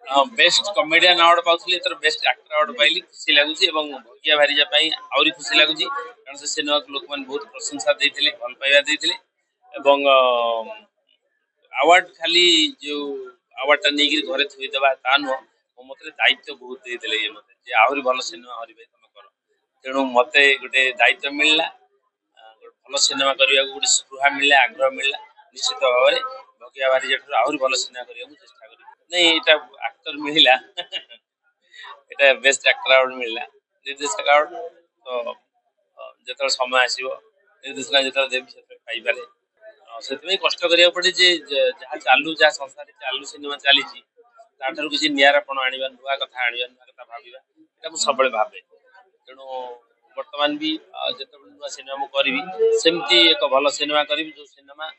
Best comedian award पाउथली एथर best actor award पाइली खुशी लागुची एवं भगिया भारिजा पई आउरी खुशी लागुची कारण से सिनेमा लोक मन बहुत प्रशंसा देथिले भल पाइबा देथिले एवं अवार्ड खाली जो अवार्ड ता नेगिर घरे थुई देबा ता न मो मतरे दायित्व बहुत देथिले ये मते जे आउरी भल सिनेमा हरि भाई तमे करो तेणु मते गोटे दायित्व मिलला भल सिनेमा करिया गोटे स्पृहा मिलला आग्रह मिलला निश्चित भाव में भगिया भारिजा आउरी भल सिनेमा करिया चेष्टा करी नहीं एटा एक्टर मिलला एटा बेस्ट एक्टर अवार्ड मिलला निर्देशक अवार्ड तो जतल समय आसीबो निर्देशक जतल देबी से पाई पारे से कष्ट करिया पड़े जे जहाँ चालू जहाँ संसार चालू सिनेमा चली ताठार किसी निरापण आने नुआ कथा आने नुआ कथा भाविबा एटा मु सबले भाबे तेणु वर्तमान भी जत नुआ सिनेमा करी सेमती एक भल सिनेमा करी जो सिनेमा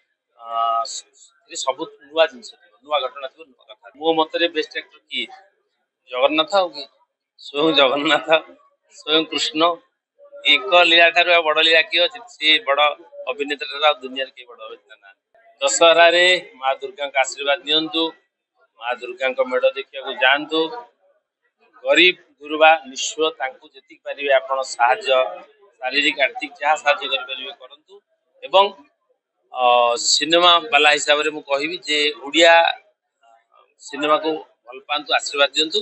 सब नुआ जिनस नुआ घटना थी नुआ कथा मो मतरे बेस्ट एक्टर किए जगन्नाथ हो कि स्वयं जगन्नाथ स्वयं कृष्ण एक लीला ठार बड़ लीला किए सी बड़ अभिनेता दुनिया के बड़ अभिनेता ना दशहरा रे माँ दुर्गा का आशीर्वाद नियंतु माँ दुर्गा मेढ़ देखा जातु गरीब गुरुबा निश्व जी पारे आप शारीरिक आर्थिक जहाँ साहाय्य करंतु एवं सिनेमा वाला हिसाब से मुझे जे ओडिया सिनेमा को भल पांतु आशीर्वाद दिंतु।